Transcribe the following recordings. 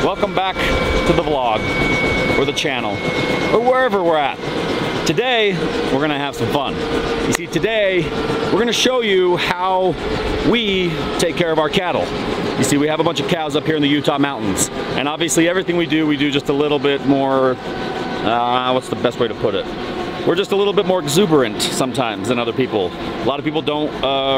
Welcome back to the vlog, or the channel, or wherever we're at. Today, we're gonna have some fun. You see, today, we're gonna show you how we take care of our cattle. You see, we have a bunch of cows up here in the Utah mountains, and obviously everything we do just a little bit more, what's the best way to put it? We're just a little bit more exuberant sometimes than other people. A lot of people don't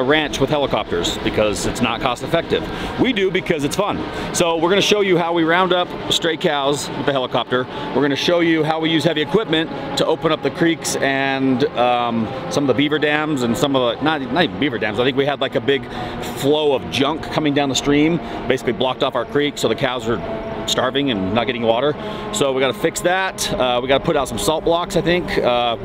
ranch with helicopters because it's not cost effective. We do because it's fun. So we're gonna show you how we round up stray cows with the helicopter. We're gonna show you how we use heavy equipment to open up the creeks and some of the beaver dams and some of the, not even beaver dams, I think we had like a big flow of junk coming down the stream, basically blocked off our creek so the cows were starving and not getting water. So we got to fix that. We got to put out some salt blocks, I think,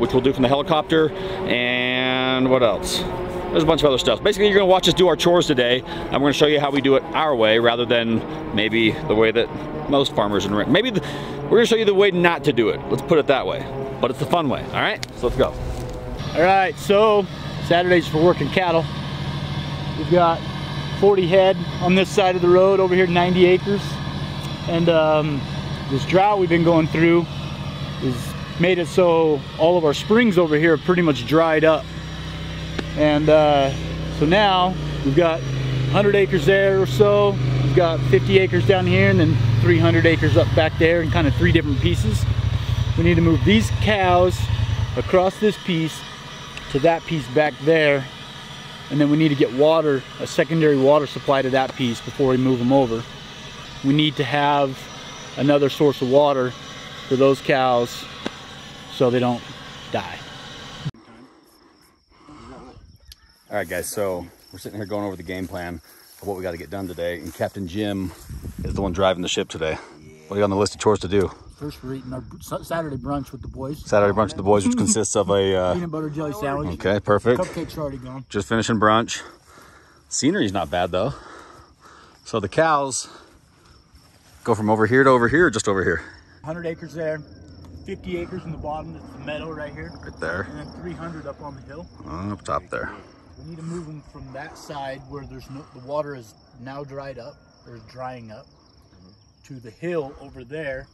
which we'll do from the helicopter. And what else? There's a bunch of other stuff. Basically, you're going to watch us do our chores today, and we're going to show you how we do it our way rather than maybe the way that most farmers and maybe we're going to show you the way not to do it. Let's put it that way. But it's the fun way. All right, so let's go. All right, so Saturdays for working cattle. We've got 40 head on this side of the road, over here 90 acres. And this drought we've been going through has made it so all of our springs over here are pretty much dried up. And so now we've got 100 acres there or so. We've got 50 acres down here and then 300 acres up back there in kind of 3 different pieces. We need to move these cows across this piece to that piece back there. And then we need to get water, a secondary water supply to that piece before we move them over. We need to have another source of water for those cows so they don't die. All right, guys, so we're sitting here going over the game plan of what we got to get done today, and Captain Jim is the one driving the ship today. What do you got on the list of chores to do? First, we're eating our Saturday brunch with the boys. Saturday brunch with the boys, which consists of a peanut butter jelly sandwich. Okay, perfect. Cupcakes already gone. Just finishing brunch. Scenery's not bad though. So the cows go from over here to over here, or just over here? 100 acres there, 50 acres in the bottom, that's the meadow right here. Right there. And then 300 up on the hill. Up top there. We need to move them from that side where there's no, the water is now dried up, or is drying up, to the hill over there.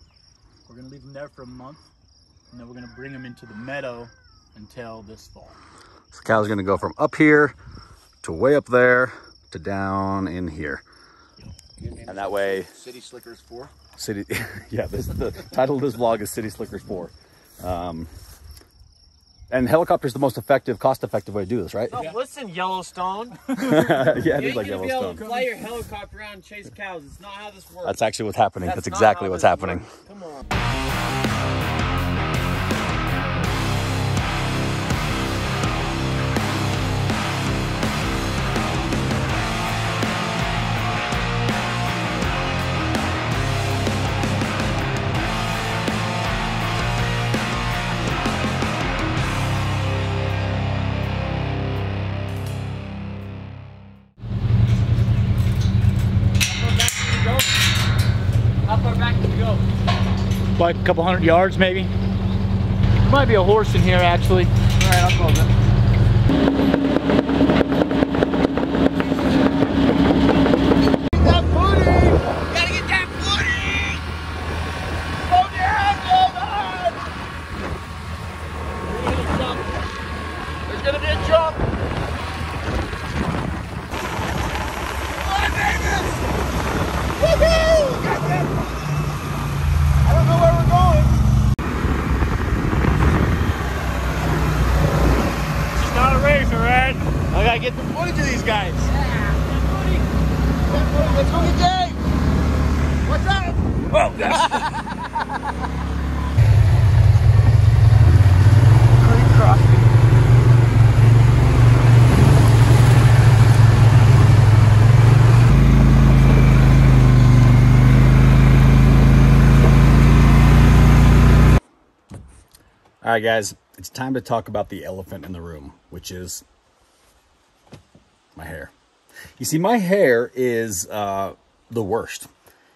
We're gonna leave them there for a month, and then we're gonna bring them into the meadow until this fall. So the cow's gonna go from up here to way up there to down in here. And that way, City Slickers 4. City, yeah. The title of this vlog is City Slickers 4. And helicopter is the most effective, cost-effective way to do this, right? Oh, listen, Yellowstone. Yeah, it You is ain't like gonna be able Yellowstone. to fly your helicopter around and chase cows. It's not how this works. That's actually what's happening. That's not exactly how what's this happening. works. Come on. How far back did you go? Like a couple 100 yards maybe. There might be a horse in here actually. All right, I'll close it. I gotta get the footage of these guys. Let's go get Jay. What's up? Oh, yes. Creek crossing. All right, guys, it's time to talk about the elephant in the room, which is my hair. You see, my hair is the worst.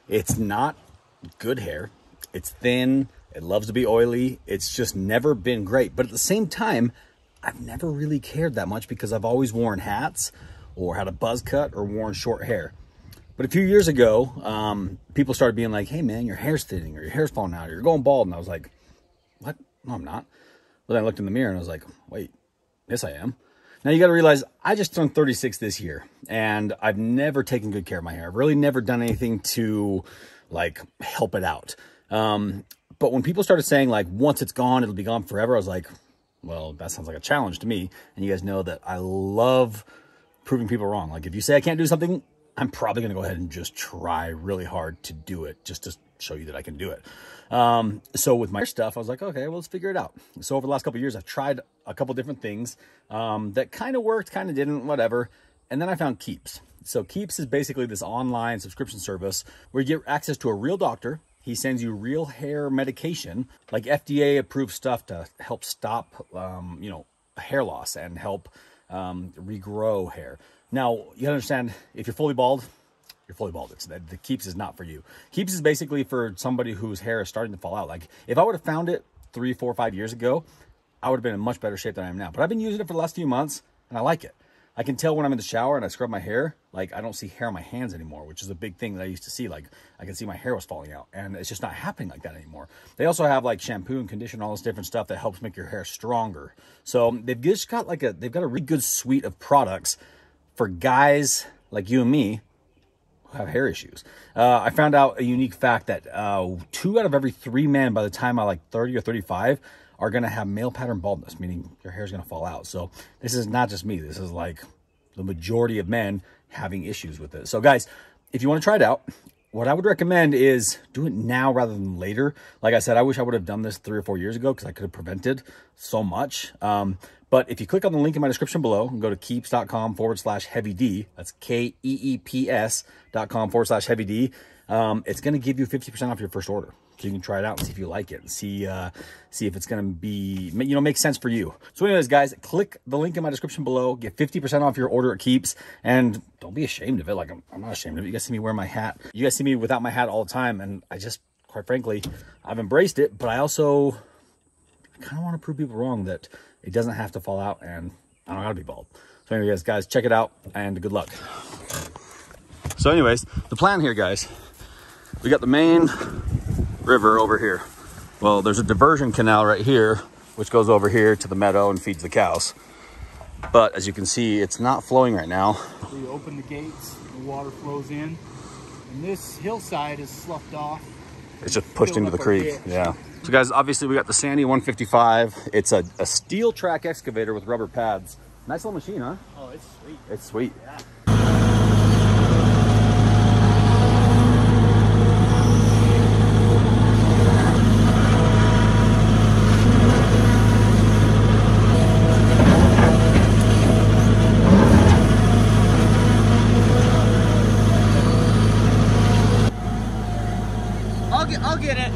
It's not good hair. It's thin. It loves to be oily. It's just never been great. But at the same time, I've never really cared that much because I've always worn hats or had a buzz cut or worn short hair. But a few years ago, people started being like, hey, man, your hair's thinning or your hair's falling out or you're going bald. And I was like, what? No, I'm not. But then I looked in the mirror and I was like, wait, yes, I am. Now, you got to realize I just turned 36 this year and I've never taken good care of my hair. I've really never done anything to like help it out. But when people started saying like, once it's gone, it'll be gone forever. I was like, well, that sounds like a challenge to me. And you guys know that I love proving people wrong. Like if you say I can't do something, I'm probably going to go ahead and just try really hard to do it just to show you that I can do it. So with my stuff, I was like, okay, well, let's figure it out. So over the last couple of years, I've tried a couple different things that kind of worked, kind of didn't, whatever. And then I found Keeps. So Keeps is basically this online subscription service where you get access to a real doctor. He sends you real hair medication, like FDA approved stuff to help stop, you know, hair loss and help regrow hair. Now, you gotta understand, if you're fully bald, you're fully bald. The Keeps is not for you. Keeps is basically for somebody whose hair is starting to fall out. Like if I would have found it 3, 4, 5 years ago, I would have been in much better shape than I am now. But I've been using it for the last few months and I like it. I can tell when I'm in the shower and I scrub my hair, like I don't see hair on my hands anymore, which is a big thing that I used to see. Like I can see my hair was falling out and it's just not happening like that anymore. They also have like shampoo and conditioner, all this different stuff that helps make your hair stronger. So they've just got they've got a really good suite of products for guys like you and me who have hair issues. I found out a unique fact that 2 out of every 3 men by the time I'm like 30 or 35 are going to have male pattern baldness, meaning your hair is going to fall out. So this is not just me. This is like the majority of men having issues with it. So guys, if you want to try it out, what I would recommend is do it now rather than later. Like I said, I wish I would have done this 3 or 4 years ago because I could have prevented so much. But if you click on the link in my description below and go to keeps.com/heavyd, that's KEEPS.com/heavyd, it's going to give you 50% off your first order. So you can try it out and see if you like it and see if it's going to be, you know, make sense for you. So anyways, guys, click the link in my description below, get 50% off your order at Keeps, and don't be ashamed of it. Like I'm not ashamed of it. You guys see me wear my hat. You guys see me without my hat all the time. And I just, quite frankly, I've embraced it, but I also kind of want to prove people wrong that it doesn't have to fall out and I don't gotta be bald. So anyways, guys, check it out and good luck. So anyways, the plan here, guys, we got the main river over here. Well, there's a diversion canal right here, which goes over here to the meadow and feeds the cows. But as you can see, it's not flowing right now. So you open the gates, the water flows in, and this hillside is sloughed off. It's just pushed into the creek, yeah. So guys, obviously we got the Sandy 155. It's a steel track excavator with rubber pads. Nice little machine, huh? Oh, it's sweet. It's sweet. Yeah. I'll get it.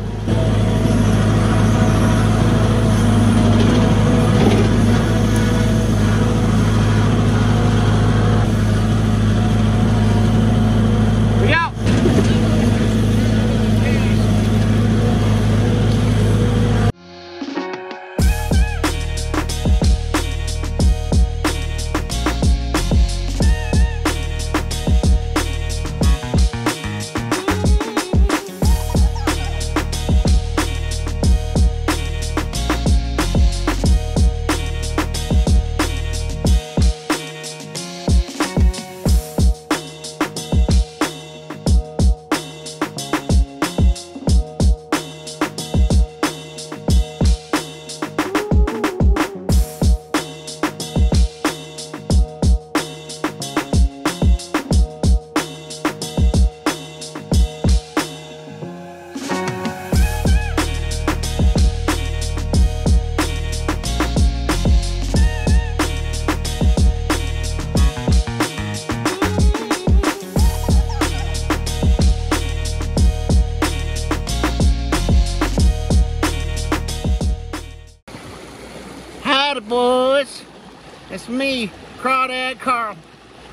It's me, Crawdad Carl.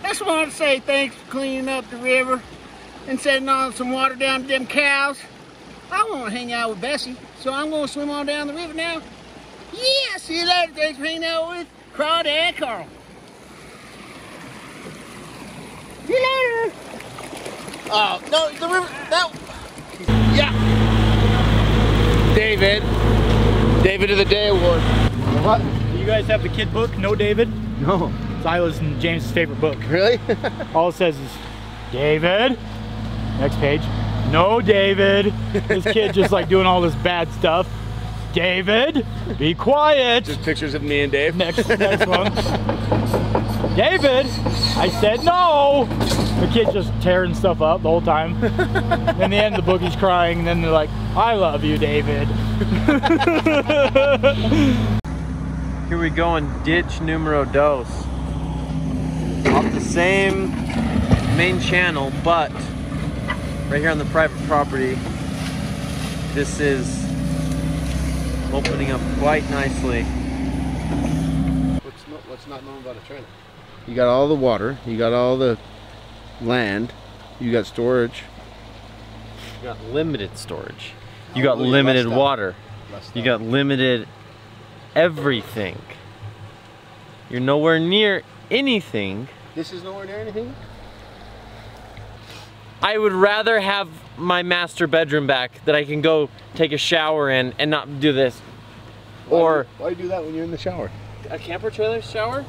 Just wanted to say thanks for cleaning up the river and setting on some water down to them cows. I want to hang out with Bessie, so I'm going to swim on down the river now. Yeah, see you later. Thanks for hanging out with Crawdad Carl. See you later. Oh, no, the river, that... Yeah. David of the Day Award. What? You guys have the kid book, No David? No. Silas and James' favorite book. Really? All it says is, David. Next page. No, David. This kid just like doing all this bad stuff. David, be quiet. Just pictures of me and Dave. Next one. David, I said no. The kid's just tearing stuff up the whole time. In the end of the book, he's crying. And then they're like, I love you, David. Here we go in ditch numero dos. Off the same main channel, but right here on the private property, this is opening up quite nicely. What's not known about a trailer? You got all the water, you got all the land, you got storage. You got limited storage. You got limited water. You got limited everything. You're nowhere near anything. This is nowhere near anything? I would rather have my master bedroom back that I can go take a shower in and not do this. Why do you do that when you're in the shower? A camper trailer shower?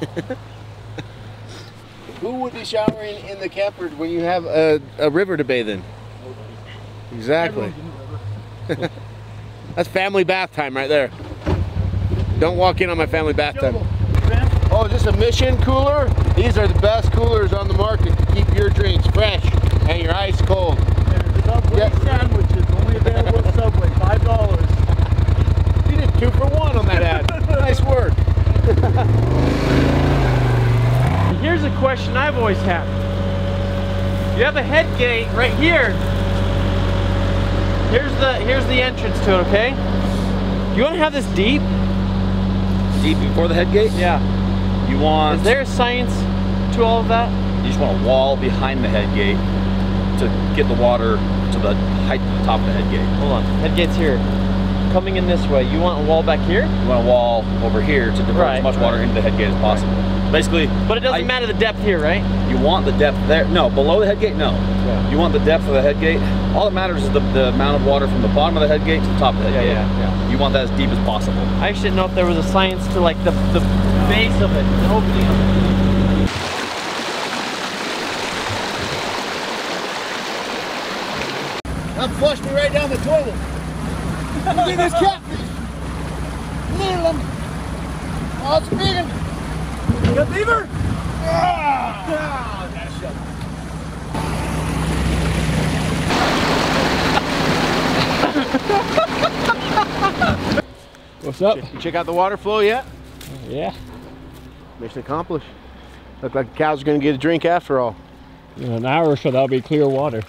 Who would be showering in the camper when you have a river to bathe in? Exactly. That's family bath time right there. Don't walk in on my family bath time. Oh, is this a Mission cooler? These are the best coolers on the market to keep your drinks fresh and your ice cold. Subway sandwiches, only available at Subway, $5. You did 2 for 1 on that ad. Nice work. Here's a question I've always had. You have a head gate right here. Here's the entrance to it, okay? You want to have this deep? Deep before the head gate? Yeah. You want... Is there a science to all of that? You just want a wall behind the head gate to get the water to the height of the top of the head gate. Hold on, head gate's here. Coming in this way, you want a wall back here? You want a wall over here to divert as much water into the head gate as possible. Basically... But it doesn't matter the depth here, right? You want the depth there. No, below the head gate, no. Yeah. You want the depth of the head gate. All that matters is the amount of water from the bottom of the head gate to the top of the head gate. Yeah. You want that as deep as possible. I actually didn't know if there was a science to like the base of it, the opening of it. That flushed me right down the toilet. Look at this catfish. Little one. Oh, it's big one. You got beaver? That's shut. What's up? You check out the water flow yet? Yeah. Mission accomplished. Look like the cows are going to get a drink after all. In an hour or so, that'll be clear water.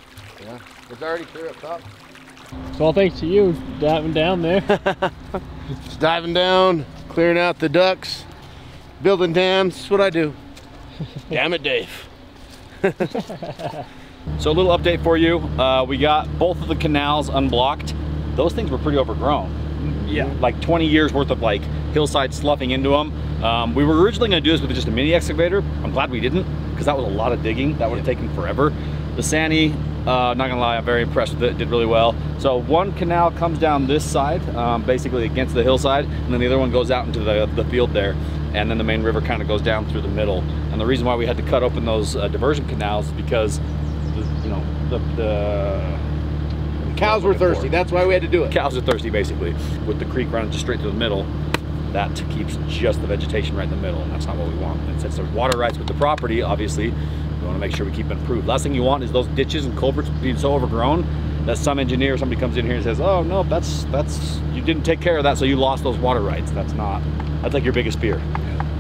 Yeah, it's already clear up top. It's all thanks to you diving down there. Just diving down, clearing out the ducks, building dams. That's what I do. Damn it, Dave. So a little update for you. We got both of the canals unblocked. Those things were pretty overgrown. Yeah. Like 20 years worth of like hillside sloughing into them. We were originally going to do this with just a mini excavator. I'm glad we didn't, because that was a lot of digging. That would have taken forever. The Sani, not gonna lie, I'm very impressed with it. It did really well. So one canal comes down this side, basically against the hillside, and then the other one goes out into the field there, and then the main river kind of goes down through the middle. And the reason why we had to cut open those diversion canals is because, the cows were thirsty. That's why we had to do it. Cows are thirsty, basically. With the creek running just straight through the middle, that keeps just the vegetation right in the middle, and that's not what we want. And since there's water rights with the property, obviously, we want to make sure we keep it improved. Last thing you want is those ditches and culverts being so overgrown that some engineer, somebody comes in here and says, oh no, that's you didn't take care of that, so you lost those water rights. That's like your biggest fear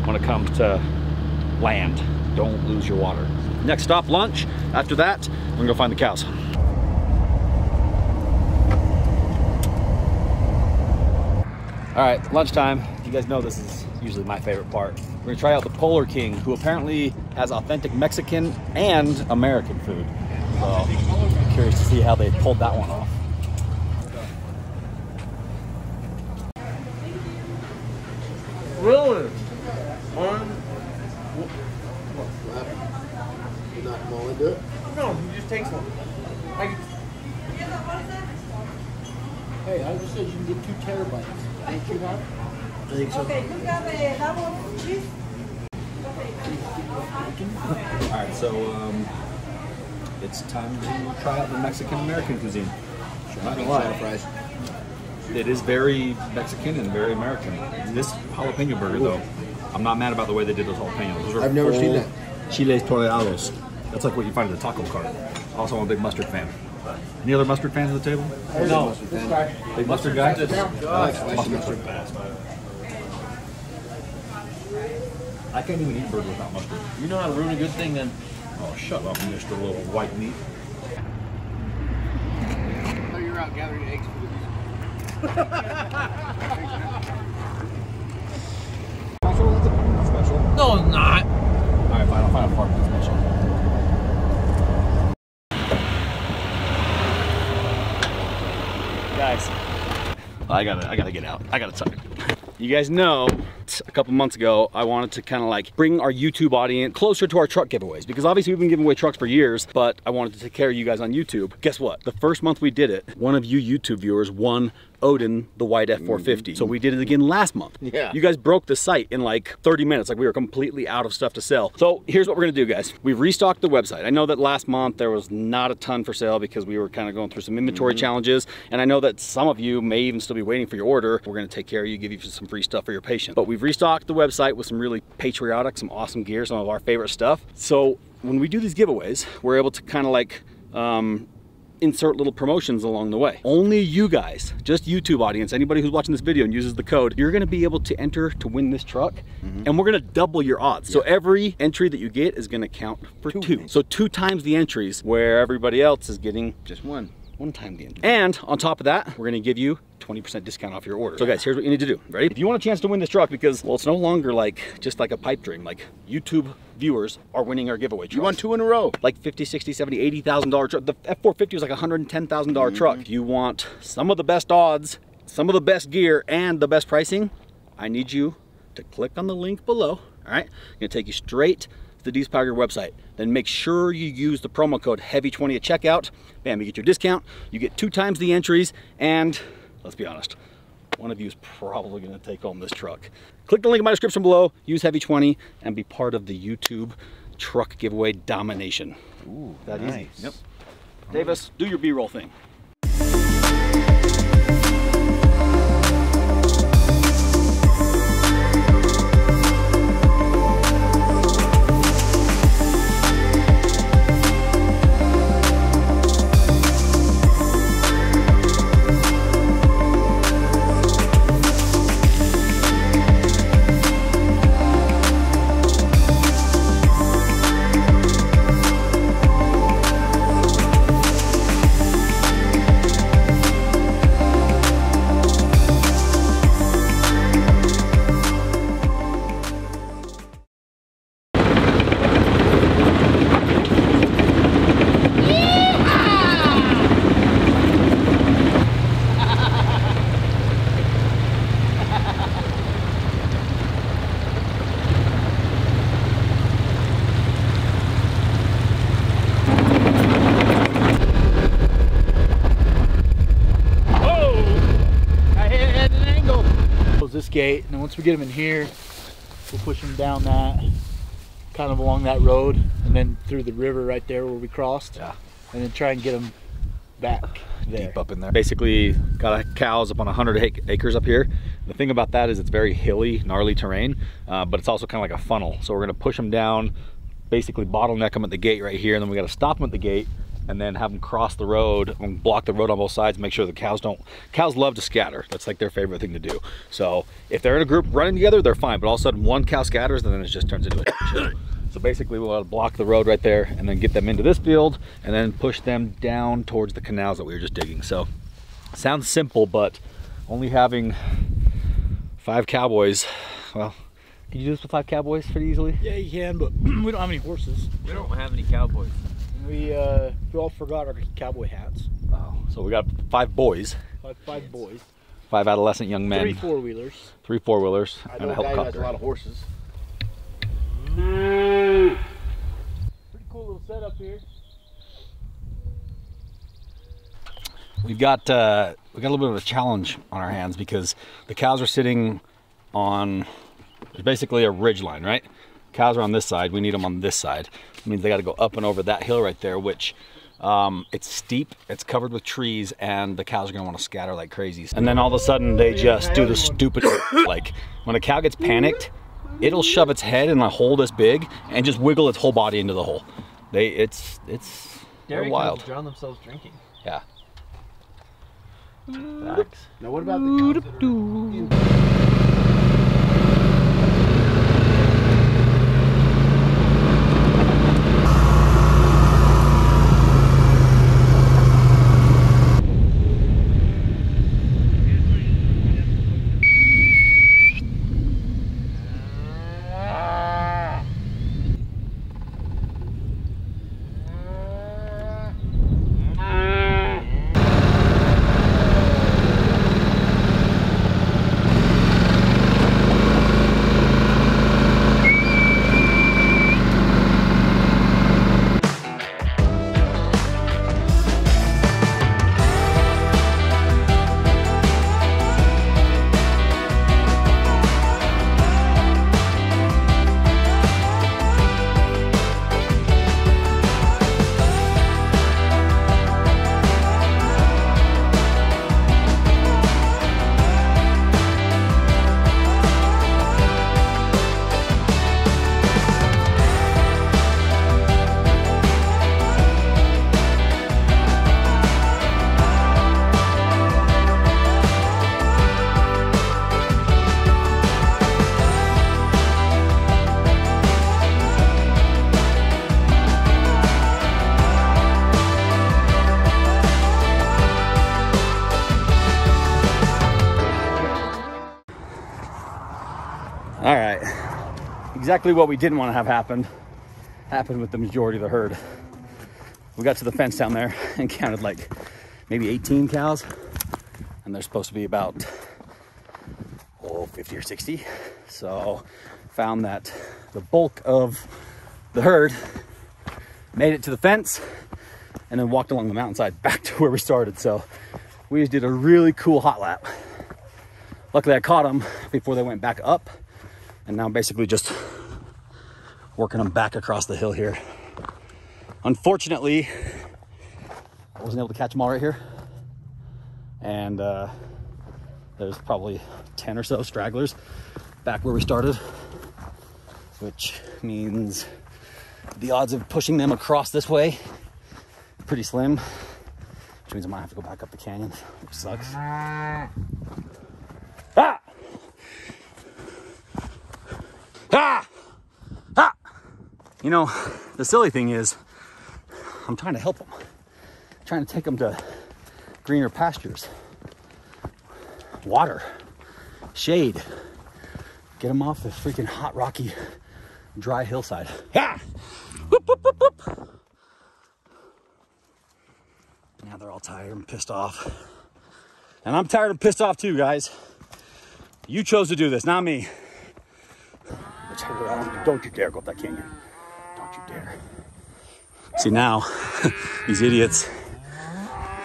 when it comes to land. Don't lose your water. Next stop, lunch. After that, we're gonna go find the cows. All right, lunchtime. You guys know this is usually my favorite part. We're gonna try out the Polar King, who apparently has authentic Mexican and American food. So I'm curious to see how they pulled that one off. Really? Not mulling to it? No, he just takes one. Hey, I just said you can get 2 terabytes. Don't you have? I think so. Okay, you got a double cheese? Alright, so it's time to try out the Mexican-American cuisine. Not gonna lie. Fries. It is very Mexican and very American. This jalapeno burger, though, I'm not mad about the way they did those jalapenos. Those are I've never seen that. Chiles toreados. That's like what you find at the taco cart. Also, I'm a big mustard fan. Any other mustard fans at the table? No. Big mustard guy? Mustard. I can't even eat burger without mustard. You know how to ruin a good thing then. Oh, shut up, Mr. Little White Meat. So you're out gathering eggs for the Special? No, it's not. Alright, fine, I'll find a part of the special. Guys, I gotta get out. I gotta tell you. You guys know, a couple months ago, I wanted to kind of like bring our YouTube audience closer to our truck giveaways, because obviously we've been giving away trucks for years, but I wanted to take care of you guys on YouTube. Guess what? The first month we did it, one of you YouTube viewers won Odin the white F450. So we did it again last month. Yeah. You guys broke the site in like 30 minutes. Like we were completely out of stuff to sell. So here's what we're gonna do, guys. We've restocked the website. I know that last month there was not a ton for sale because we were kind of going through some inventory challenges. And I know that some of you may even still be waiting for your order. We're gonna take care of you, give you some free stuff for your patience. But we've restocked the website with some really patriotic, some awesome gear, some of our favorite stuff. So when we do these giveaways, we're able to kind of like, insert little promotions along the way. Only you guys, just YouTube audience, anybody who's watching this video and uses the code, you're gonna be able to enter to win this truck, and we're gonna double your odds. So every entry that you get is gonna count for two. So 2 times the entries, where everybody else is getting just one time the entry. And on top of that, we're gonna give you 20% discount off your order. So guys, here's what you need to do. Ready? If you want a chance to win this truck, because, well, it's no longer like just like a pipe dream. Like YouTube viewers are winning our giveaway trucks. You won 2 in a row. Like $50, $60, $70, $80,000 truck. The F450 was like a $110,000 truck. If you want some of the best odds, some of the best gear, and the best pricing, I need you to click on the link below. All right, I'm gonna take you straight to the HeavyDSparks website. Then make sure you use the promo code HEAVY20 at checkout. Bam, you get your discount. You get 2 times the entries, and let's be honest, one of you is probably gonna take home this truck. Click the link in my description below, use HEAVY20, and be part of the YouTube truck giveaway domination. Ooh, that easy. Yep. Davis, do your B-roll thing. This gate, and then once we get them in here, we'll push them down that, kind of along that road, and then through the river right there where we crossed. Yeah. And then try and get them back there. Deep up in there. Basically, got cows up on 100 acres up here. The thing about that is it's very hilly, gnarly terrain, but it's also kind of like a funnel. So we're gonna push them down, basically bottleneck them at the gate right here, and then we gotta stop them at the gate, and then have them cross the road and block the road on both sides, make sure the cows love to scatter. That's like their favorite thing to do. So if they're in a group running together, they're fine, but all of a sudden one cow scatters and then it just turns into a So basically we'll block the road right there and then get them into this field and then push them down towards the canals that we were just digging. So sounds simple, but only having 5 cowboys, well, Can you do this with 5 cowboys pretty easily? Yeah, you can, but we don't have any horses. We don't have any cowboys. We all forgot our cowboy hats. Oh, so we got 5 boys. Five boys. 5 adolescent young men. 3 4-wheelers. 3 4-wheelers I and know a a guy who has helicopter. a lot of horses. Pretty cool little setup here. We got a little bit of a challenge on our hands because the cows are sitting on, there's basically a ridge line, right? Cows are on this side, we need them on this side. It means they got to go up and over that hill right there, which it's steep, it's covered with trees, and the cows are gonna want to scatter like crazy. And then all of a sudden they just do the stupid, like when a cow gets panicked, it'll shove its head in a hole this big and just wiggle its whole body into the hole. They're wild. Drown themselves drinking. Yeah. Facts. Now what about the cows that are All right, exactly what we didn't want to have happen happened with the majority of the herd. We got to the fence down there and counted like maybe 18 cows, and there's supposed to be about 50 or 60. So found that the bulk of the herd made it to the fence and then walked along the mountainside back to where we started. So we just did a really cool hot lap. Luckily I caught them before they went back up, and now I'm basically just working them back across the hill here. Unfortunately, I wasn't able to catch them all right here. And there's probably 10 or so stragglers back where we started, which means the odds of pushing them across this way pretty slim, which means I might have to go back up the canyon, which sucks. Ah! Ah! Ah! You know, the silly thing is, I'm trying to help them. I'm trying to take them to greener pastures, water, shade, get them off the freaking hot, rocky, dry hillside. Ah! Whoop, whoop, whoop, whoop. Now they're all tired and pissed off. And I'm tired and pissed off too, guys. You chose to do this, not me. Don't you dare go up that canyon. Don't you dare. See now, these idiots,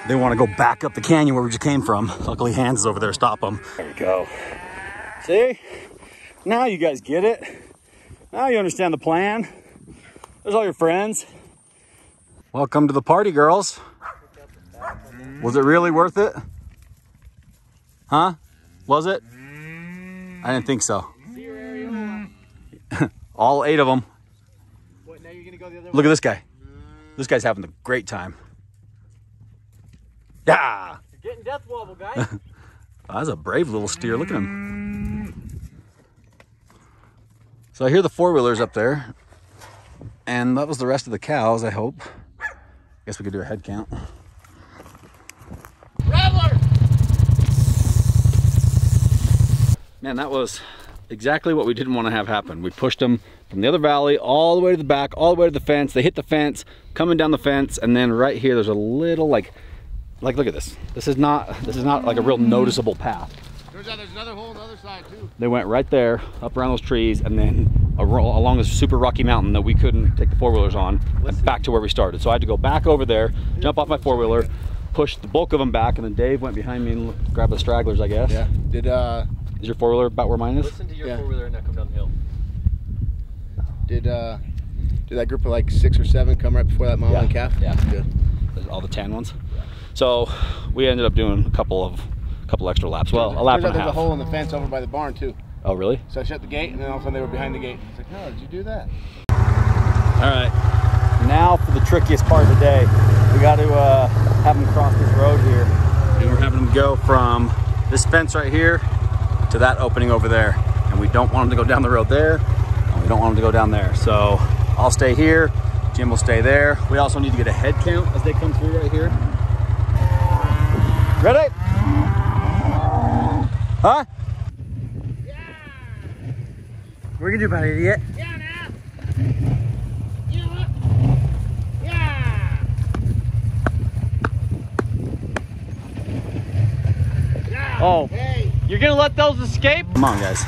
they want to go back up the canyon where we just came from. Luckily, Hans is over there to stop them. There you go. See? Now you guys get it. Now you understand the plan. There's all your friends. Welcome to the party, girls. Was it really worth it? Huh? Was it? I didn't think so. All 8 of them. What, now you're gonna go the other way? Look at this guy. This guy's having a great time. Yeah. You're getting death wobble, guys. Oh, that's a brave little steer. Look at him. So I hear the 4-wheelers up there. And that was the rest of the cows, I hope. Guess we could do a head count. Rattler! Man, that was exactly what we didn't want to have happen. We pushed them from the other valley all the way to the back, all the way to the fence. They hit the fence, coming down the fence, and then right here there's a little like look at this. This is not like a real noticeable path. There's another hole on the other side too. They went right there, up around those trees, and then along this super rocky mountain that we couldn't take the four-wheelers on, and back to where we started. So I had to go back over there, jump off my four-wheeler, push the bulk of them back, and then Dave went behind me and grabbed the stragglers, I guess. Yeah. Is your four-wheeler about where mine is? Listen to your four-wheeler and now come down the hill. Did that group of like 6 or 7 come right before that mama and calf? Yeah. Good. All the tan ones. Yeah. So we ended up doing a couple extra laps. Well, a lap and a half. There's a hole in the fence over by the barn too. Oh, really? So I shut the gate, and then all of a sudden they were behind the gate. It's like, no, did you do that? All right. Now for the trickiest part of the day. We got to have them cross this road here, and we're having them go from this fence right here to that opening over there. And we don't want them to go down the road there, and we don't want them to go down there. So I'll stay here. Jim will stay there. We also need to get a head count as they come through right here. Ready? Huh? Yeah. What are you gonna do about it, idiot? Yeah, now. You know what? Yeah. Yeah. Oh. Hey. You're gonna let those escape? Come on, guys.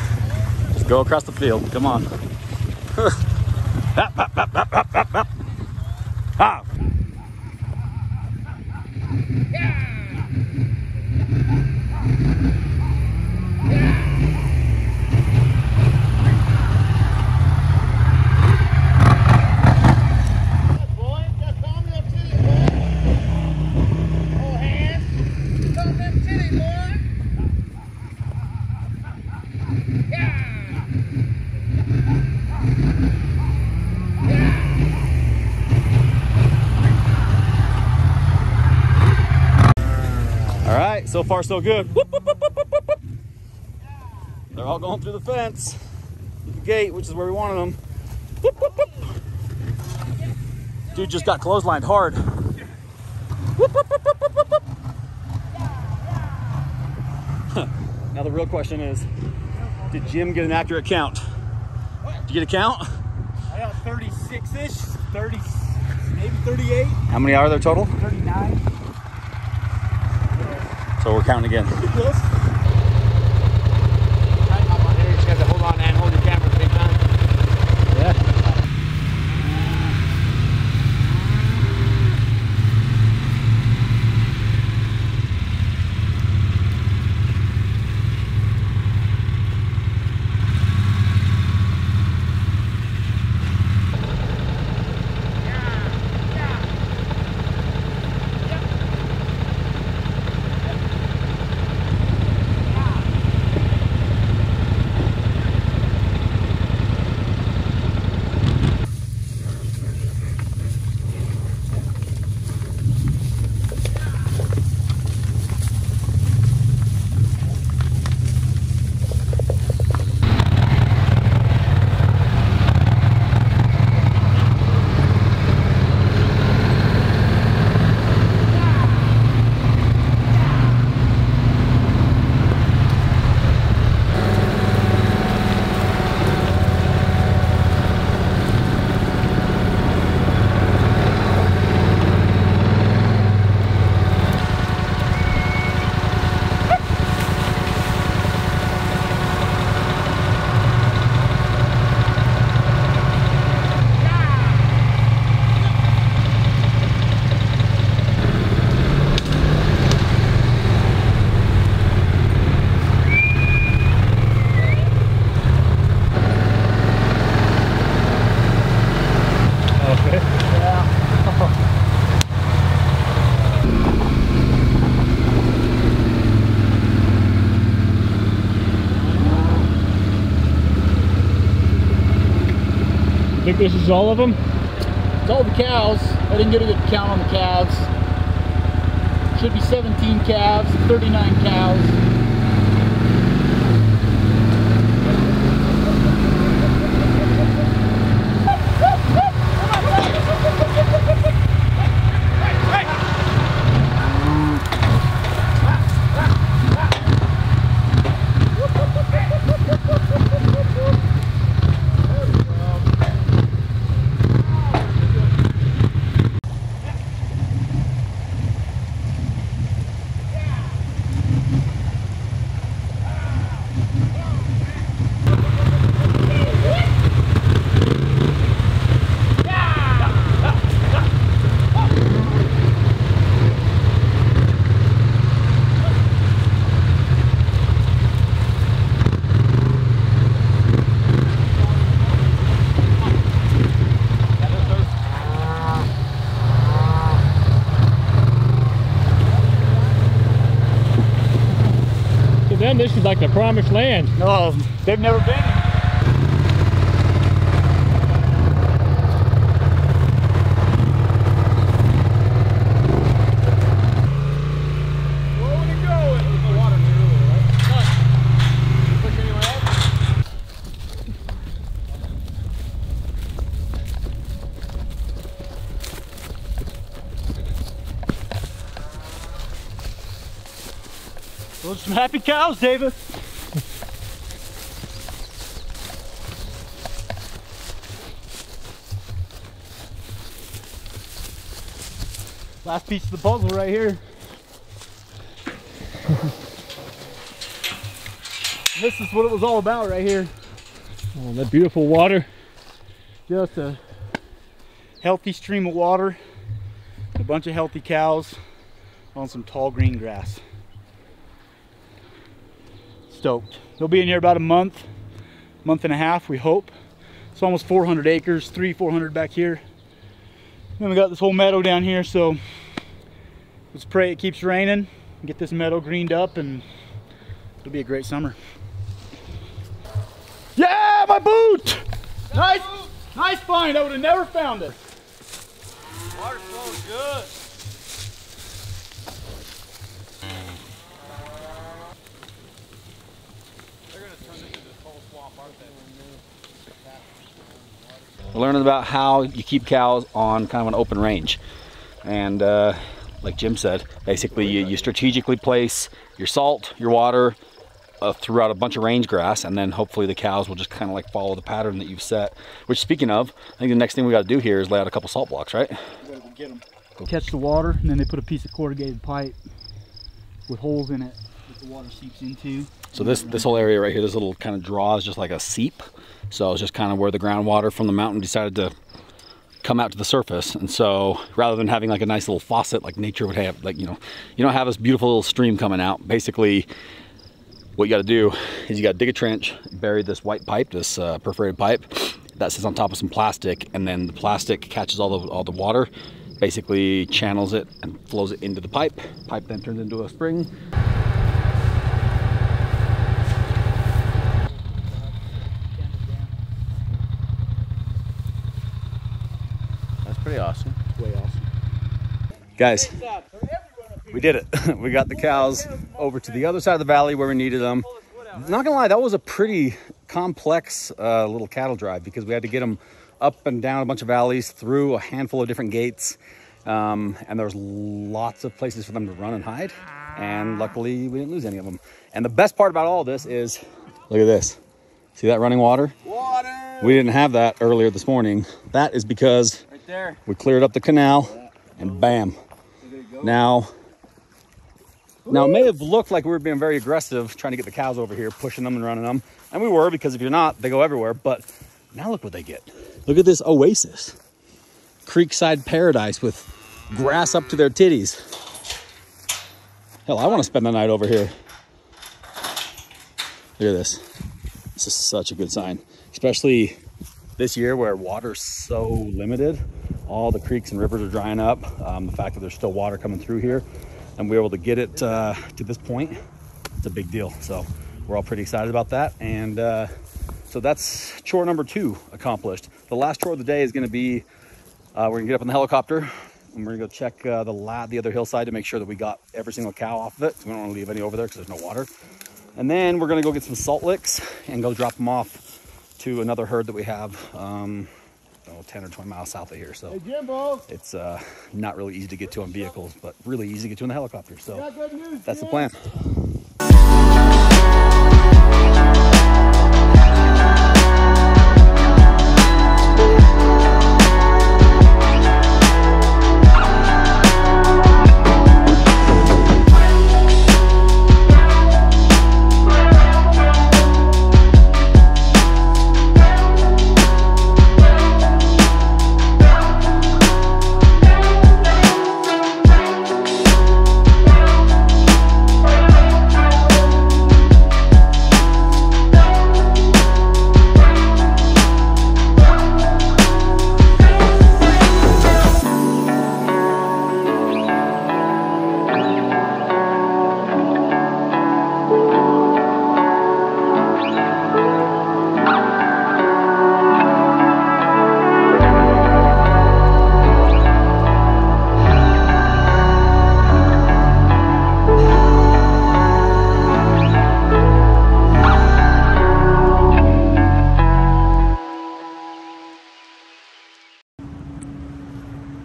Just go across the field. Come on. Hop, hop, hop, hop, hop, hop, hop. Hop. All right, so far so good. Whoop, whoop, whoop, whoop, whoop, whoop. They're all going through the fence, the gate, which is where we wanted them. Whoop, whoop, whoop. Dude just got clotheslined hard. Whoop, whoop, whoop, whoop, whoop, whoop. Now the real question is, did Jim get an accurate count? Did you get a count? I got 36-ish, 30, maybe 38. How many are there total? 39. So we're counting again. Right up on here, you just have to hold on and hold your camera at the same time. Yeah. I think this is all of them. It's all the cows. I didn't get a good count on the calves. Should be 17 calves, 39 cows. man. This is like the promised land. No, they've never been. Those are some happy cows, David. Last piece of the puzzle right here. This is what it was all about right here. Oh, that beautiful water. Just a healthy stream of water, a bunch of healthy cows on some tall green grass. Stoked. They'll be in here about a month and a half, we hope. It's almost 400 acres, 400 back here. Then we got this whole meadow down here, so let's pray it keeps raining, get this meadow greened up, and it'll be a great summer. Yeah, my boot! Nice, nice find. I would have never found it. Water flowing good. We're learning about how you keep cows on kind of an open range. And like Jim said, basically you strategically place your salt, your water throughout a bunch of range grass, and then hopefully the cows will just kind of like follow the pattern that you've set. Which, speaking of, I think the next thing we got to do here is lay out a couple salt blocks, right? We gotta get them. Catch the water, and then they put a piece of corrugated pipe with holes in it that the water seeps into. So this whole area right here, this little kind of draw is just like a seep. So it's just kind of where the groundwater from the mountain decided to come out to the surface. And so rather than having like a nice little faucet like nature would have, like, you know, you don't have this beautiful little stream coming out. Basically, what you got to do is you got to dig a trench, bury this white pipe, this perforated pipe that sits on top of some plastic, and then the plastic catches all the water, basically channels it and flows it into the pipe. Pipe then turns into a spring. That's pretty awesome. Way awesome. Guys, we did it. We got the cows over to the other side of the valley where we needed them. Not gonna lie, that was a pretty complex little cattle drive, because we had to get them up and down a bunch of valleys, through a handful of different gates, and there was lots of places for them to run and hide, and luckily we didn't lose any of them. And the best part about all this is, look at this. See that running water? Water! We didn't have that earlier this morning. That is because Right there. we cleared up the canal, and bam. Now it may have looked like we were being very aggressive trying to get the cows over here, pushing them and running them. And we were, because if you're not, they go everywhere. But now look what they get. Look at this oasis. Creekside paradise with grass up to their titties. Hell, I want to spend the night over here. Look at this. This is such a good sign. Especially this year where water's so limited. All the creeks and rivers are drying up. The fact that there's still water coming through here, and we're able to get it to this point, it's a big deal. So we're all pretty excited about that. And so that's chore number 2 accomplished. The last chore of the day is going to be, we're going to get up in the helicopter, and we're going to go check the other hillside to make sure that we got every single cow off of it. So we don't want to leave any over there because there's no water. And then we're going to go get some salt licks and go drop them off to another herd that we have 10 or 20 miles south of here. So Hey, Jimbo. it's not really easy to get to on vehicles, but really easy to get to in the helicopter. So Got good news, that's the Jim. plan.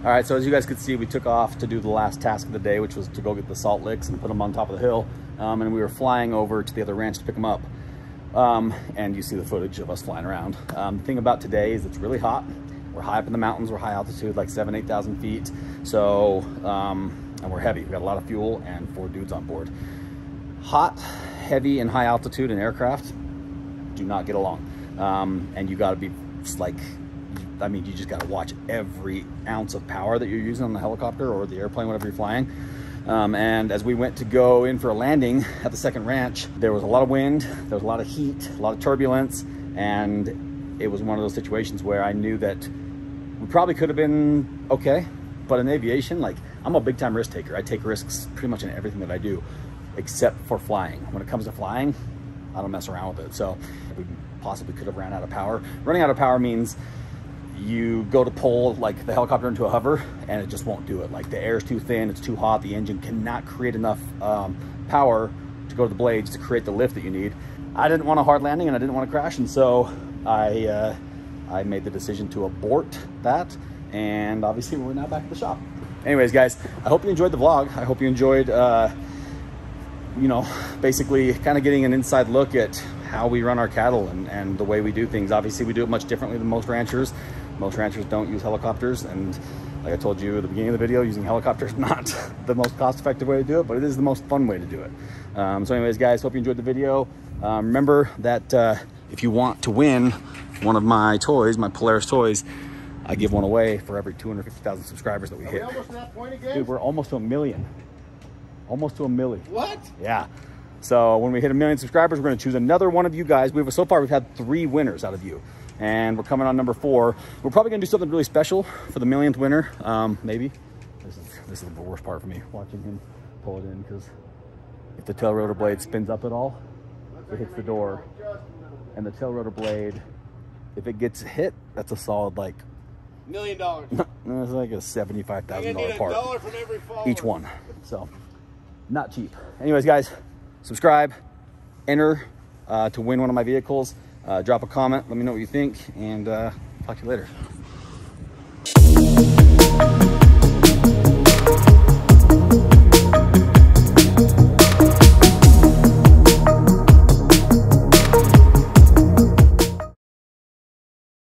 All right, so as you guys could see, we took off to do the last task of the day, which was to go get the salt licks and put them on top of the hill. And we were flying over to the other ranch to pick them up. And you see the footage of us flying around. The thing about today is it's really hot. We're high up in the mountains, we're high altitude, like 7,000 to 8,000 feet. So, and we're heavy. We got a lot of fuel and 4 dudes on board. Hot, heavy, and high altitude in aircraft do not get along. And you gotta be like, I mean, you just got to watch every ounce of power that you're using on the helicopter or the airplane, whatever you're flying. And as we went to go in for a landing at the second ranch, there was a lot of wind, there was a lot of heat, a lot of turbulence, and it was one of those situations where I knew that we probably could have been okay, but in aviation, like, I'm a big time risk taker. I take risks pretty much in everything that I do, except for flying. When it comes to flying, I don't mess around with it. So we possibly could have ran out of power. Running out of power means you go to pull like the helicopter into a hover and it just won't do it. Like the air is too thin, it's too hot, the engine cannot create enough power to go to the blades to create the lift that you need. I didn't want a hard landing and I didn't want to crash, and so I made the decision to abort that, and obviously we're now back at the shop. Anyways, guys, I hope you enjoyed the vlog. I hope you enjoyed you know, basically kind of getting an inside look at how we run our cattle and the way we do things. Obviously we do it much differently than most ranchers. Most ranchers don't use helicopters, and like I told you at the beginning of the video, using helicopters is not the most cost-effective way to do it, but it is the most fun way to do it. So anyways, guys, hope you enjoyed the video. Remember that if you want to win one of my toys, my Polaris toys, I give one away for every 250,000 subscribers that we hit. Are we almost to that point again? Dude, we're almost to 1 million. Almost to 1 million. What? Yeah. So when we hit 1 million subscribers, we're going to choose another one of you guys. So far we've had 3 winners out of you, and we're coming on number 4. We're probably going to do something really special for the 1,000th winner. Maybe. This is the worst part for me, watching him pull it in, because if the tail rotor blade spins up at all, it hits the door, and the tail rotor blade, if it gets hit, that's a solid like $1 million. it's like a $75,000 part $1 from every follower. each one. So not cheap. Anyways, guys, subscribe, enter to win one of my vehicles. Drop a comment, let me know what you think, and talk to you later.